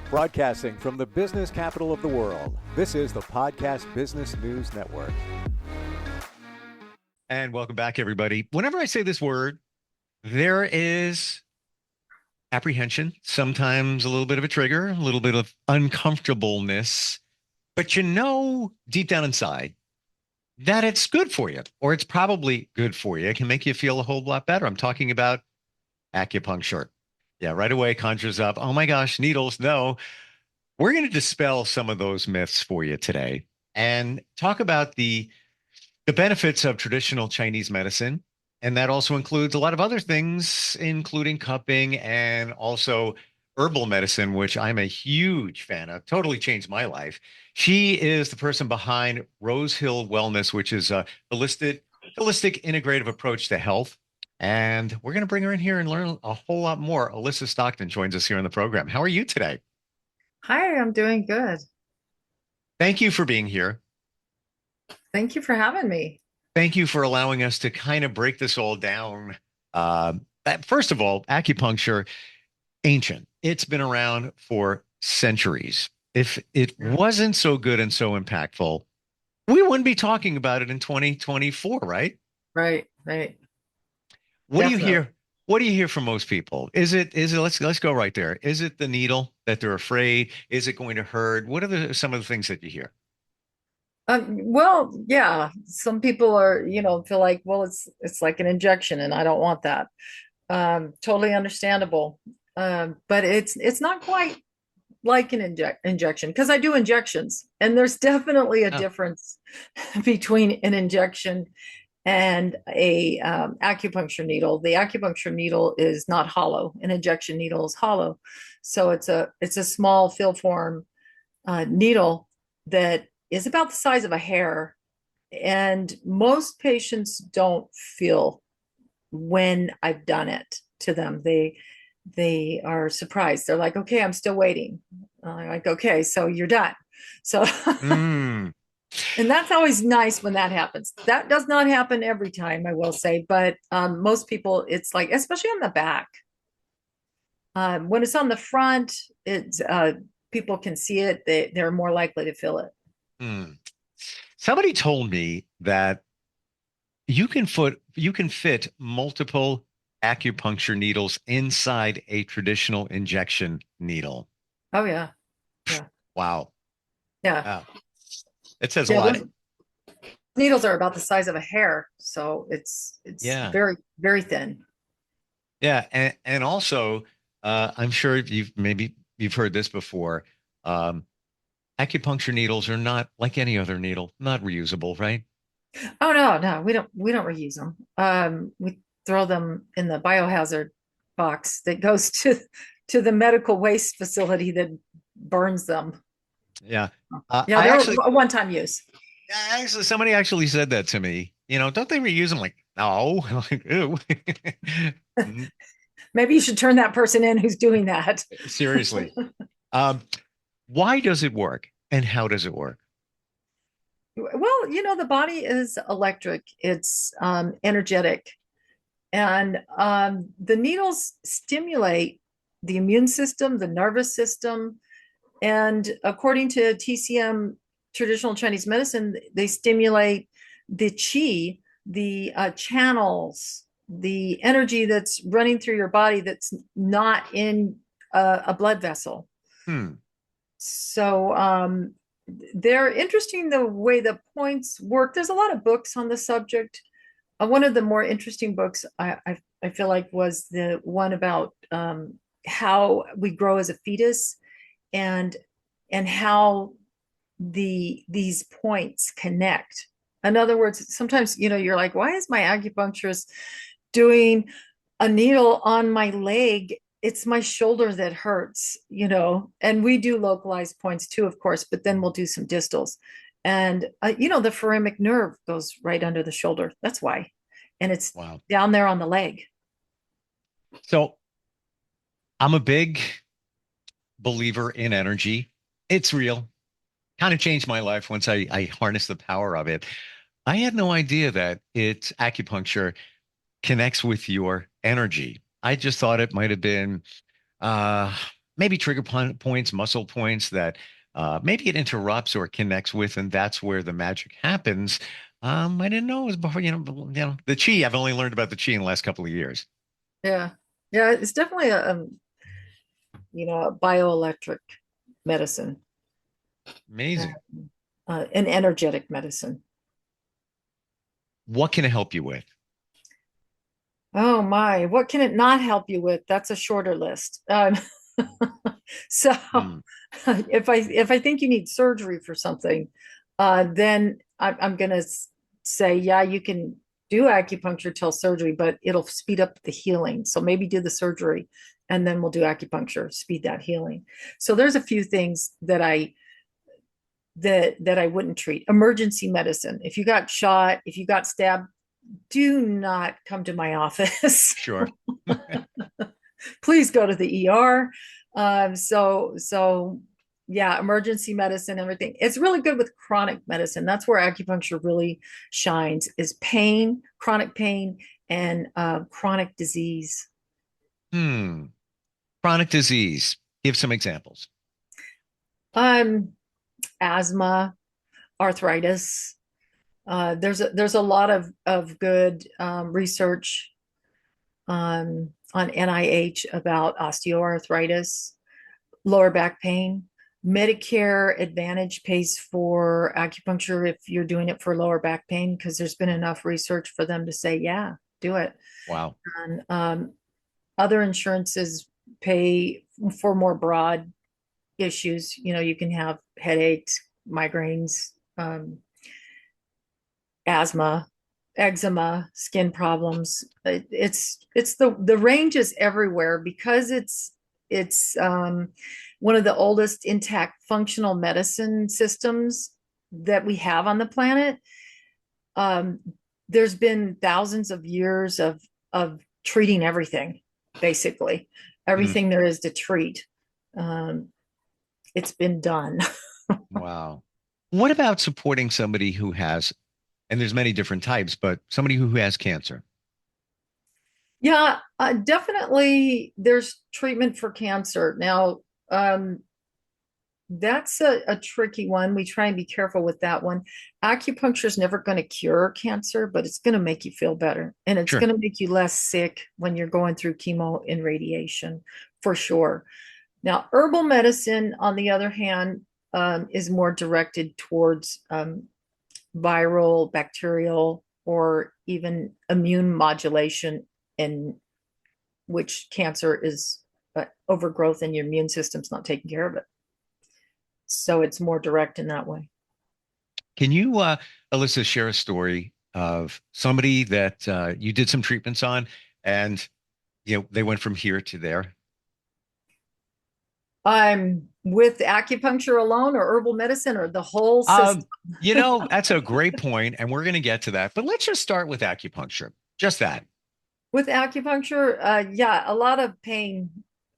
Broadcasting from the business capital of the world, this is the Podcast Business News Network. And welcome back, everybody. Whenever I say this word, there is apprehension, sometimes a little bit of a trigger, a little bit of uncomfortableness, but deep down inside that it's good for you, or it's probably good for you. It can make you feel a whole lot better. I'm talking about acupuncture. Yeah, right away conjures up, oh my gosh, needles. No, we're going to dispel some of those myths for you today and talk about the benefits of traditional Chinese medicine. And that also includes a lot of other things, including cupping and also herbal medicine, which I'm a huge fan of. Totally changed my life. She is the person behind Rose Hill Wellness, which is a holistic integrative approach to health. And we're going to bring her in here and learn a whole lot more. Alissa Stockton joins us here on the program. How are you today? Hi, I'm doing good. Thank you for being here. Thank you for having me. Thank you for allowing us to kind of break this all down. First of all, acupuncture, ancient. It's been around for centuries. If it wasn't so good and so impactful, we wouldn't be talking about it in 2024, right? Right. What do you Definitely. hear? What do you hear from most people? Is it let's go right there. Is it the needle that they're afraid? Is it going to hurt? What are some of the things that you hear? Well, yeah, some people are, feel like, well, it's like an injection and I don't want that. Totally understandable. But it's not quite like an injection because I do injections and there's definitely a Oh, difference between an injection and a acupuncture needle. The acupuncture needle is not hollow. An injection needle is hollow. So it's a small fill form needle that is about the size of a hair. And most patients don't feel when I've done it to them. They are surprised. They're like, okay, I'm still waiting. I'm like, okay, so you're done. So mm, and that's always nice when that happens. That does not happen every time, I will say, but most people, it's like, especially on the back. When it's on the front, it's people can see it. They're more likely to feel it. mm. Somebody told me that you can fit multiple acupuncture needles inside a traditional injection needle. Oh yeah, yeah, Wow. yeah, Wow. It says a yeah. lot. Those needles are about the size of a hair, so it's Yeah. very very thin. Yeah. And also, I'm sure you've heard this before. Um, Acupuncture needles are not like any other needle, not reusable, right? Oh no, we don't reuse them. We throw them in the biohazard box that goes to the medical waste facility that burns them. Yeah. Yeah, I they're actually, a one-time use. somebody actually said that to me. Don't they reuse them? Like, no. Like, ew. Mm, Maybe you should turn that person in who's doing that. seriously. Um, why does it work and how does it work? Well, the body is electric. It's energetic, and the needles stimulate the immune system, the nervous system, and according to TCM, traditional Chinese medicine, they stimulate the qi, the channels, the energy that's running through your body that's not in a blood vessel. Hmm. So they're interesting the way the points work. There's a lot of books on the subject. One of the more interesting books I feel like was the one about how we grow as a fetus and how these points connect. In other words, sometimes you're like, why is my acupuncturist doing a needle on my leg? It's my shoulder that hurts, and we do localized points too, of course, but then we'll do some distals. And the pharyngeal nerve goes right under the shoulder. That's why. And it's Wow. down there on the leg. So I'm a big believer in energy. It's real. Kind of changed my life once I harnessed the power of it. I had no idea that acupuncture connects with your energy. I just thought it might have been uh maybe trigger points, muscle points that maybe it interrupts or connects with, and that's where the magic happens. I didn't know it was before, the chi. I've only learned about the chi in the last couple of years. Yeah. Yeah, it's definitely a bioelectric medicine, Amazing. an energetic medicine. What can it help you with? Oh my, what can it not help you with? That's a shorter list. So Hmm. if I think you need surgery for something, then I'm gonna say, yeah, you can do acupuncture till surgery, but it'll speed up the healing. So maybe do the surgery and then we'll do acupuncture, speed that healing. So there's a few things that I wouldn't treat. Emergency medicine. If you got shot, if you got stabbed, do not come to my office. Sure. Please go to the ER. So yeah, emergency medicine, everything. It's really good with chronic medicine. That's where acupuncture really shines, is pain, chronic pain, and chronic disease. Hmm. Chronic disease. Give some examples. Um, Asthma, arthritis. There's a lot of good research on NIH about osteoarthritis, lower back pain. Medicare Advantage pays for acupuncture if you're doing it for lower back pain because there's been enough research for them to say, yeah, do it. Wow. And other insurances pay for more broad issues. You can have headaches, migraines, asthma, eczema, skin problems. It's the range is everywhere because it's one of the oldest intact functional medicine systems that we have on the planet. Um, there's been thousands of years of treating everything, basically Hmm. everything there is to treat. Um, it's been done. Wow. What about supporting somebody who has, and there's many different types, but somebody who has cancer? Yeah, definitely. There's treatment for cancer now. Um, That's a tricky one. We try and be careful with that one. Acupuncture is never going to cure cancer, but it's going to make you feel better. And it's Sure. going to make you less sick when you're going through chemo and radiation, for sure. Now, herbal medicine, on the other hand, is more directed towards viral, bacterial, or even immune modulation, in which cancer is overgrowth and your immune system's not taking care of it. So it's more direct in that way. Can you, Alyssa, share a story of somebody that you did some treatments on and they went from here to there? I'm with acupuncture alone or herbal medicine or the whole system. Um, that's a great point, and we're going to get to that. But let's just start with acupuncture. Just that. With acupuncture, yeah, a lot of pain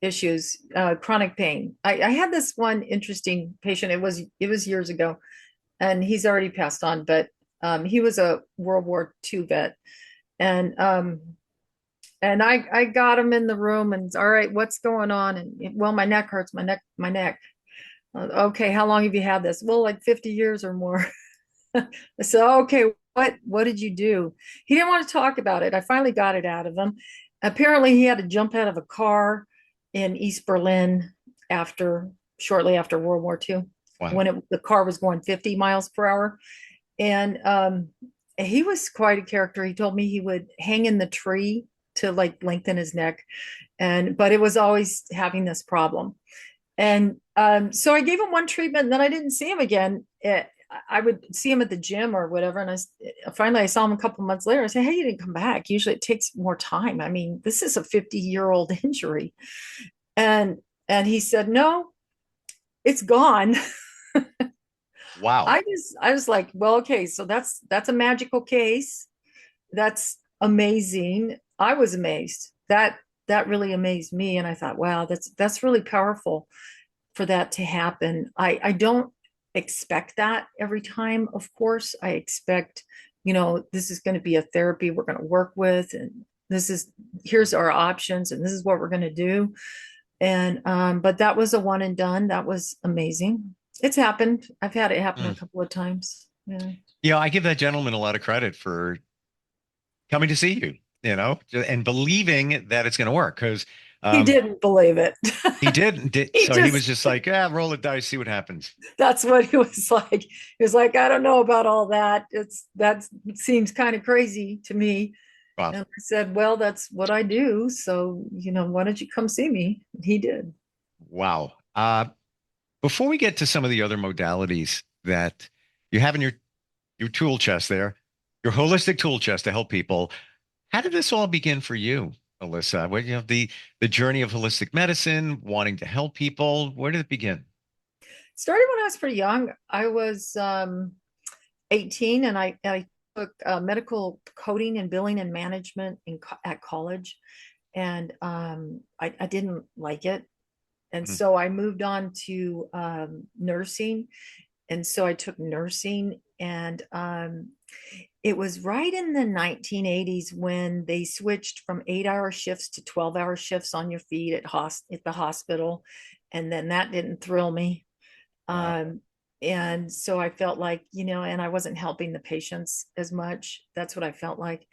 issues, chronic pain. I had this one interesting patient. It was years ago, and he's already passed on, but he was a World War II vet, and I got him in the room and all right, what's going on? And well, my neck hurts, my neck. Okay, how long have you had this? Well, like 50 years or more. So, okay, what did you do? He didn't want to talk about it. I finally got it out of him. Apparently, he had to jump out of a car in East Berlin shortly after World War II, Wow. when the car was going 50 miles per hour. And he was quite a character. He told me he would hang in the tree to like lengthen his neck, but it was always having this problem. And so I gave him one treatment, and then I didn't see him again. I would see him at the gym or whatever. And finally I saw him a couple months later. I said, hey, you didn't come back. Usually it takes more time. I mean, this is a 50-year-old injury. And he said, no, it's gone. Wow. I was like, well, okay, so that's a magical case. That's amazing. I was amazed. That really amazed me. And I thought, wow, that's really powerful for that to happen. I don't expect that every time, of course. I expect, this is going to be a therapy we're going to work with, and here's our options, and this is what we're going to do. And but that was a one and done. That was amazing. It's happened. I've had it happen a Mm. couple of times. Yeah. Yeah, I give that gentleman a lot of credit for coming to see you, and believing that it's going to work because He um, didn't believe it. he did. He So he just was just like, yeah, roll the dice, see what happens. that's what he was like. He was like, I don't know about all that. That seems kind of crazy to me. Wow. And I said, well, that's what I do. So, why don't you come see me? He did. Wow. Before we get to some of the other modalities that you have in your tool chest there, your holistic tool chest to help people, how did this all begin for you, Alyssa? What, the journey of holistic medicine, wanting to help people, where did it begin? Started when I was pretty young. I was 18 and I took medical coding and billing and management at college. And I didn't like it. And Mhm. so I moved on to nursing. And so I took nursing, and it was right in the 1980s when they switched from 8-hour shifts to 12-hour shifts on your feet at the hospital. And then that didn't thrill me. Wow. Um, and so I felt like, and I wasn't helping the patients as much. That's what I felt like.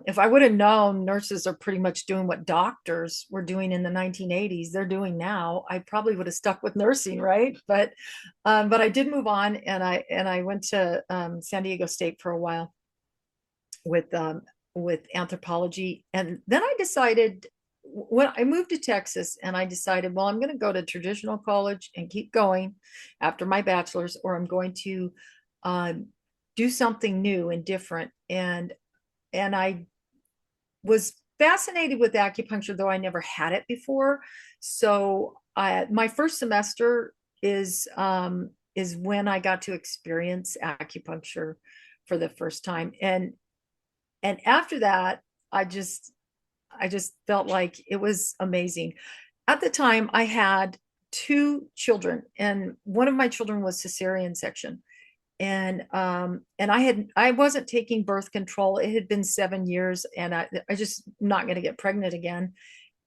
If I would have known nurses are pretty much doing what doctors were doing in the 1980s, they're doing now, I probably would have stuck with nursing, right? But I did move on, and I went to San Diego State for a while with anthropology, and then I decided when I moved to Texas, and I decided, well, I'm going to go to traditional college and keep going after my bachelor's, or I'm going to um, do something new and different. And I was fascinated with acupuncture, though I never had it before. So my first semester is when I got to experience acupuncture for the first time, and after that, I just I just felt like it was amazing. At the time, I had two children, and one of my children was cesarean section, and I wasn't taking birth control. It had been 7 years, and I just not going to get pregnant again.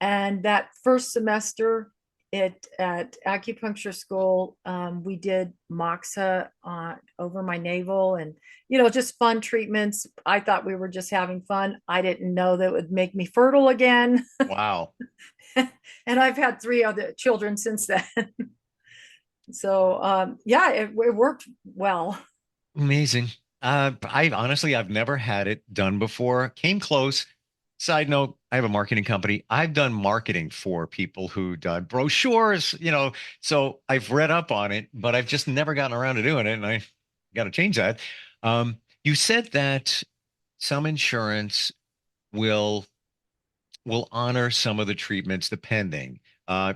And that first semester at acupuncture school, we did moxa over my navel, and just fun treatments. I thought we were just having fun. I didn't know that it would make me fertile again. Wow. And I've had three other children since then. So yeah, it worked well. Amazing. I've never had it done before. Came close. Side note, I have a marketing company. I've done marketing for people who done brochures, so I've read up on it, but I've just never gotten around to doing it, and I got to change that. You said that some insurance will will honor some of the treatments depending.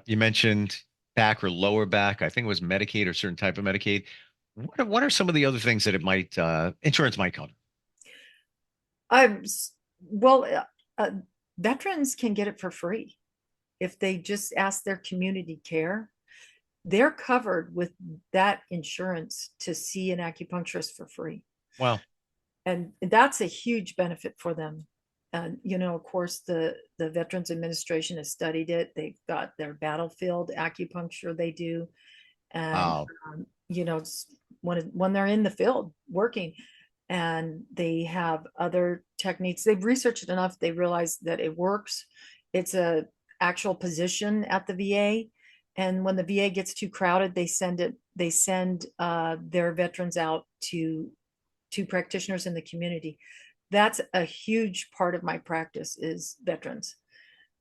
You mentioned back or lower back. I think it was Medicaid or certain type of Medicaid. What are some of the other things that it might insurance might cover? I'm well, veterans can get it for free if they just ask their community care. They're covered with that insurance to see an acupuncturist for free, Well, and that's a huge benefit for them. And of course, the Veterans Administration has studied it. They've got their battlefield acupuncture they do, and wow. when they're in the field working, and they have other techniques. They've researched it enough. They realize that it works. It's a actual position at the VA, and when the VA gets too crowded, they send their veterans out to practitioners in the community. That's a huge part of my practice is veterans.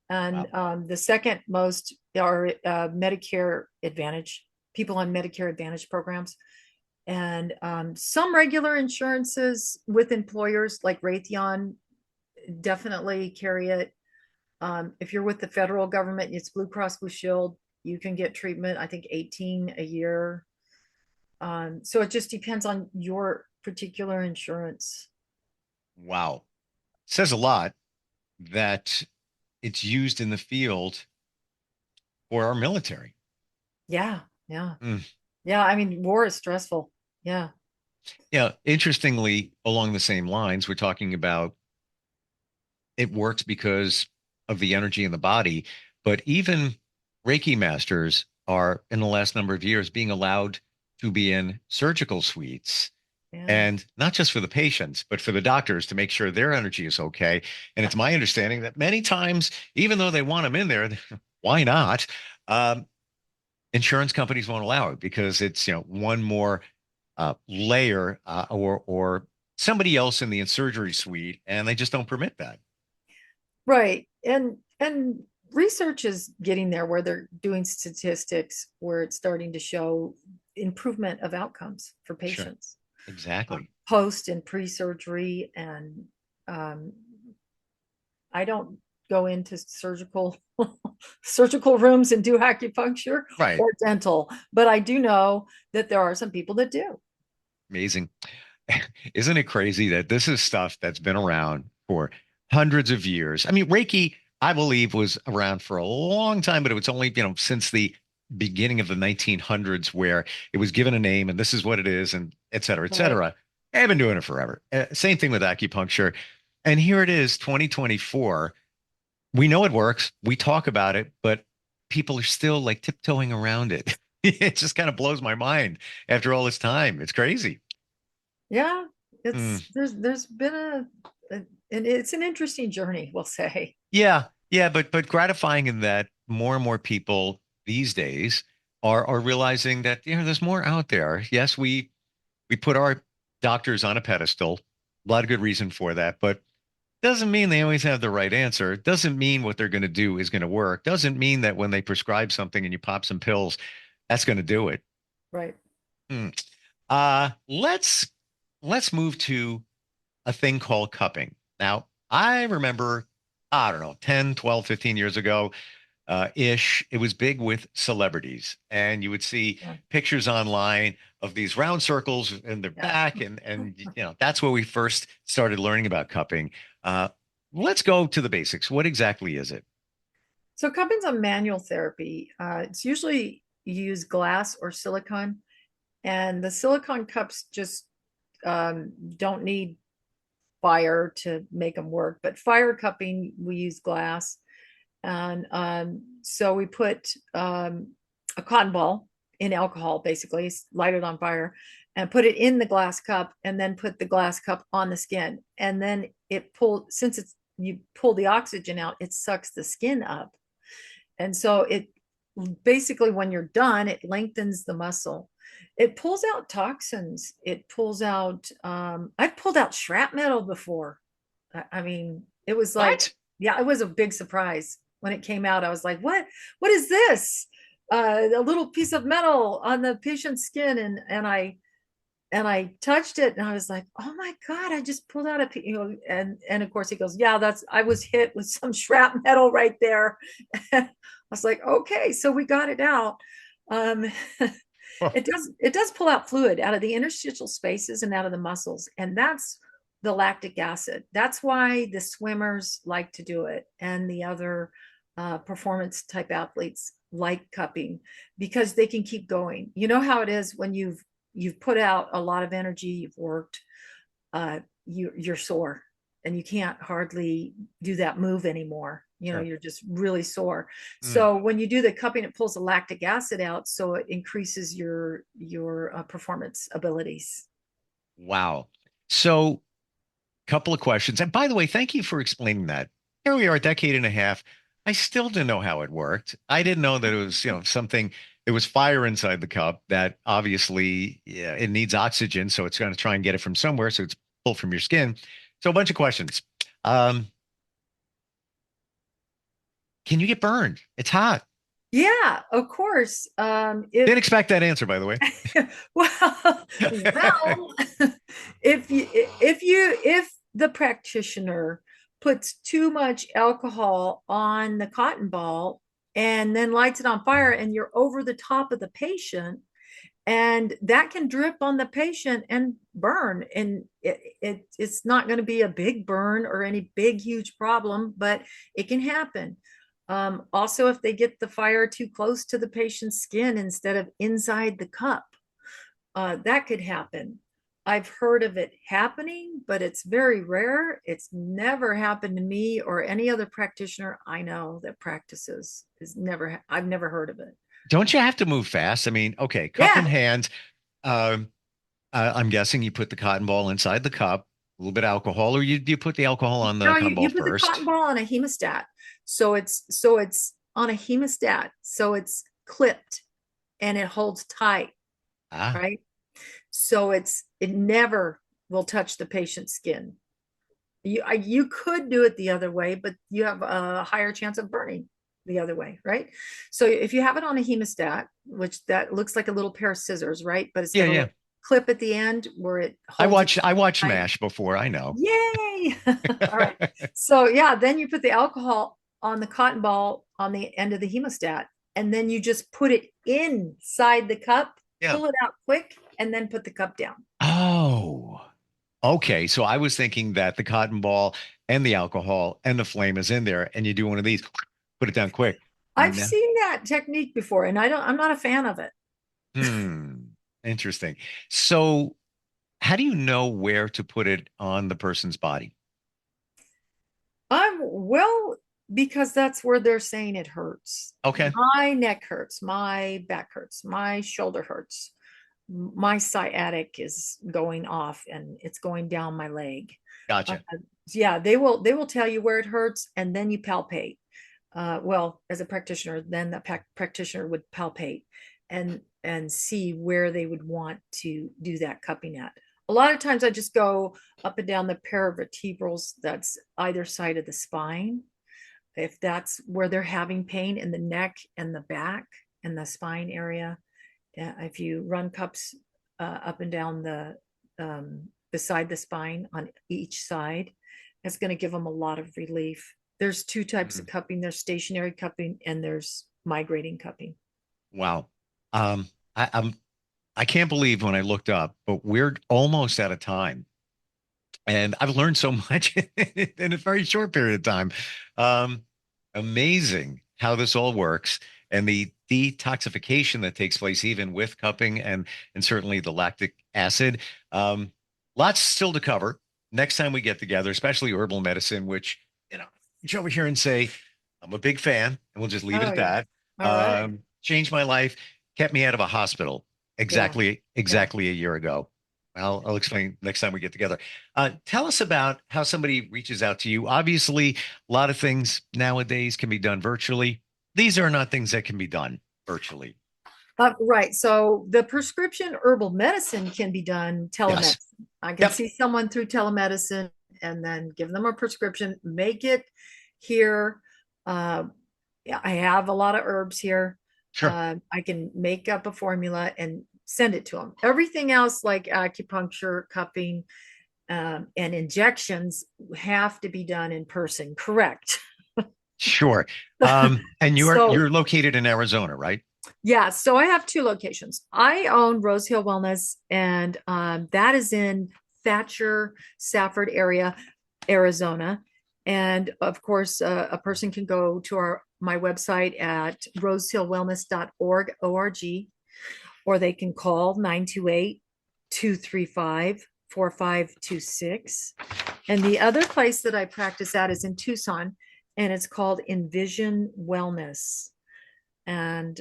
And Wow. the second most are Medicare Advantage, people on Medicare Advantage programs, and some regular insurances with employers like Raytheon definitely carry it. If you're with the federal government, it's Blue Cross Blue Shield. You can get treatment, I think 18 a year. So it just depends on your particular insurance. Wow. Says a lot that it's used in the field for our military. Yeah, yeah, Mm. yeah. I mean, war is stressful. Yeah. Yeah. Interestingly, along the same lines, we're talking about it works because of the energy in the body, but even Reiki masters are in the last number of years being allowed to be in surgical suites. Yeah. And not just for the patients, but for the doctors to make sure their energy is okay. And it's my understanding that many times, even though they want them in there, why not? Um, Insurance companies won't allow it because it's, one more layer or somebody else in the surgery suite, and they just don't permit that. Right. And research is getting there where they're doing statistics where it's starting to show improvement of outcomes for Sure, patients, exactly. post and pre-surgery. And um, I don't go into surgical rooms and do acupuncture Right. or dental, but I do know that there are some people that do. Amazing. Isn't it crazy that this is stuff that's been around for hundreds of years? I mean, Reiki, I believe, was around for a long time, but it was only, since the beginning of the 1900s where it was given a name and this is what it is and et cetera, et Right. cetera. I've been doing it forever. Same thing with acupuncture. And here it is, 2024. We know it works. We talk about it, but people are still like tiptoeing around it. It just kind of blows my mind after all this time. It's crazy. Yeah, Mm. there's been and it's an interesting journey, we'll say. Yeah, yeah, but gratifying in that more and more people these days are realizing that there's more out there. Yes, we put our doctors on a pedestal. A lot of good reason for that, but doesn't mean they always have the right answer. Doesn't mean what they're going to do is going to work. Doesn't mean that when they prescribe something and you pop some pills, that's going to do it. Right. Hmm. Let's move to a thing called cupping. Now, I remember, I don't know, 10, 12, 15 years ago, ish, it was big with celebrities. And you would see Yeah. pictures online of these round circles in their Yeah. back. And that's where we first started learning about cupping. Uh, let's go to the basics. What exactly is it? So cupping's a manual therapy. It's usually you use glass or silicone, and the silicone cups just don't need fire to make them work. But fire cupping, we use glass. And so we put a cotton ball in alcohol, basically, light it on fire and put it in the glass cup and then put the glass cup on the skin. And then since you pull the oxygen out, it sucks the skin up. And so it basically, when you're done, it lengthens the muscle. It pulls out toxins. It pulls out, I've pulled out shrapnel before. I mean, it was like, What? yeah, it was a big surprise when it came out. I was like, what is this? A little piece of metal on the patient's skin. And I touched it and I was like, oh my God, I just pulled out and of course he goes, yeah, I was hit with some shrapnel right there. I was like, okay, so we got it out. Um, Oh, it does pull out fluid out of the interstitial spaces and out of the muscles. And that's the lactic acid. That's why the swimmers like to do it and the other performance type athletes like cupping because they can keep going. You know how it is when you've put out a lot of energy, you've worked, you're sore and you can't hardly do that move anymore. sure. You're just really sore. Mm, So when you do the cupping, it pulls the lactic acid out, so it increases your performance abilities. wow. So, couple of questions. And by the way, thank you for explaining that. Here we are, a decade and a half. I still didn't know how it worked. I didn't know that it was, something, there was fire inside the cup that obviously, yeah, it needs oxygen. So it's going to try and get it from somewhere. So it's pulled from your skin. So a bunch of questions. Um, can you get burned? It's hot. Yeah, of course. If Didn't expect that answer, by the way. well, if the practitioner puts too much alcohol on the cotton ball and then lights it on fire and you're over the top of the patient, and that can drip on the patient and burn, and it's not going to be a big burn or any big huge problem, but it can happen. Also, if they get the fire too close to the patient's skin instead of inside the cup, that could happen. I've heard of it happening, but it's very rare. It's never happened to me or any other practitioner I know that practices. I've never heard of it. Don't you have to move fast? I mean, okay, cup in Yeah. hand. Um, I'm guessing you put the cotton ball inside the cup, a little bit of alcohol, or you put the alcohol on the No, cotton ball you put the cotton first. ball on a hemostat. So it's on a hemostat. So it's clipped and it holds tight, Ah, right? So it never will touch the patient's skin. You could do it the other way, but you have a higher chance of burning the other way, right? So if you have it on a hemostat, which that looks like a little pair of scissors, right? But it's yeah, got a yeah. little clip at the end where it holds it I watched tight. MASH before. I know. Yay! All right. So yeah, then you put the alcohol on the cotton ball on the end of the hemostat, and then you just put it inside the cup, Yeah. pull it out quick, and then put the cup down. Oh, okay. So I was thinking that the cotton ball and the alcohol and the flame is in there, and you do one of these, put it down quick. I've No. seen that technique before, and I'm not a fan of it. Hmm. Interesting. So, how do you know where to put it on the person's body? Well, because that's where they're saying it hurts. Okay. My neck hurts, my back hurts, my shoulder hurts, my sciatic is going off and it's going down my leg. Uh, Gotcha. yeah, they will tell you where it hurts, and then you palpate. Well, as a practitioner, then the practitioner would palpate and see where they would want to do that cupping at. A lot of times I just go up and down the paravertebrals that's either side of the spine. If that's where they're having pain in the neck and the back and the spine area, if you run cups up and down beside the spine on each side, it's going to give them a lot of relief. There's two types of Mhm. cupping. There's stationary cupping and there's migrating cupping. Wow. Um, I'm I can't believe when I looked up, but we're almost out of time. And I've learned so much in a very short period of time. Um, Amazing how this all works and the detoxification that takes place even with cupping and certainly the lactic acid. Lots still to cover next time we get together, especially herbal medicine, which reach over here and say, I'm a big fan, and we'll just leave it Oh at yeah. that. All right. Changed my life, kept me out of a hospital Yeah. Yeah. exactly a year ago. I'll explain next time we get together. Tell us about how somebody reaches out to you. Obviously, a lot of things nowadays can be done virtually. These are not things that can be done virtually. Right. So the prescription herbal medicine can be done Yes. telemedicine. I can Yep. see someone through telemedicine and then give them a prescription, make it here. Uh, yeah, I have a lot of herbs here. Sure. I can make up a formula and send it to them. Everything else, like acupuncture, cupping, and injections, have to be done in person. Correct. Sure. And So you're located in Arizona, right? yeah, so I have two locations. I own Rose Hill Wellness, and that is in Thatcher, Safford area, Arizona. And of course, a person can go to my website at rosehillwellness.org, O-R-G, or they can call 928-235-4526. And the other place that I practice at is in Tucson, and it's called Envision Wellness. And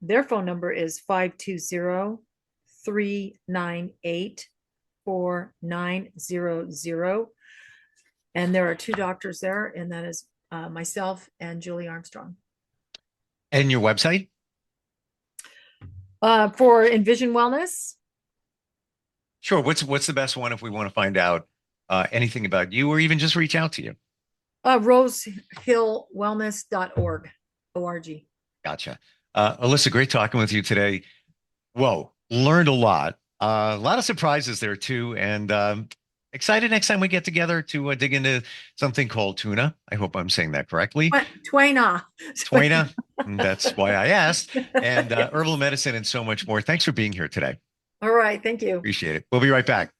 their phone number is 520-398-4900. And there are two doctors there, and that is myself and Julie Armstrong. And your website? For Envision Wellness, Sure. What's the best one if we want to find out anything about you or even just reach out to you? rosehillwellness.org, O-R-G. Gotcha. Alyssa, great talking with you today. Whoa, learned a lot. A lot of surprises there too, and excited next time we get together to dig into something called tuna. I hope I'm saying that correctly. Twaina. Twaina. That's why I asked. And herbal medicine and so much more. Thanks for being here today. All right. Thank you. Appreciate it. We'll be right back.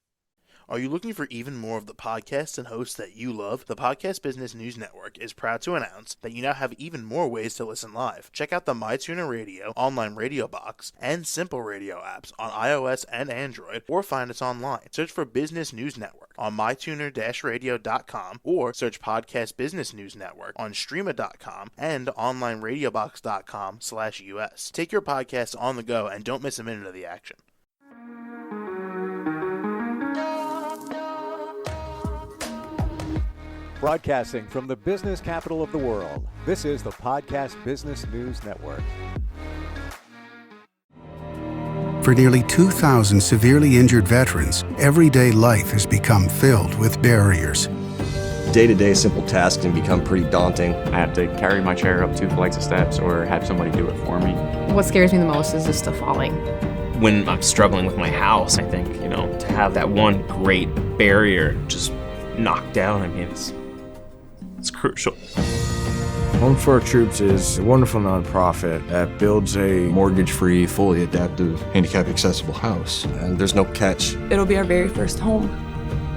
Are you looking for even more of the podcasts and hosts that you love? The Podcast Business News Network is proud to announce that you now have even more ways to listen live. Check out the MyTuner Radio, online radio box, and Simple Radio apps on iOS and Android, or find us online. Search for Business News Network on mytuner-radio.com, or search Podcast Business News Network on streama.com and onlineradiobox.com/US. Take your podcast on the go and don't miss a minute of the action. Broadcasting from the business capital of the world, this is the Podcast Business News Network. For nearly 2,000 severely injured veterans, everyday life has become filled with barriers. Day-to-day simple tasks can become pretty daunting. I have to carry my chair up 2 flights of steps or have somebody do it for me. What scares me the most is just the falling. When I'm struggling with my house, I think, to have that one great barrier just knocked down, it's crucial. Home for Our Troops is a wonderful nonprofit that builds a Mortgage-free, fully adaptive, handicap-accessible house. And there's no catch. It'll be our very first home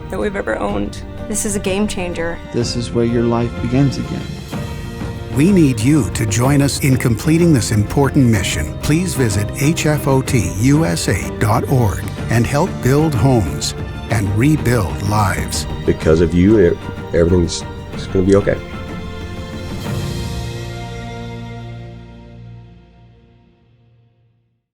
that we've ever owned. This is a game changer. This is where your life begins again. We need you to join us in completing this important mission. Please visit hfotusa.org and help build homes and rebuild lives. Because of you, everything's going to be okay.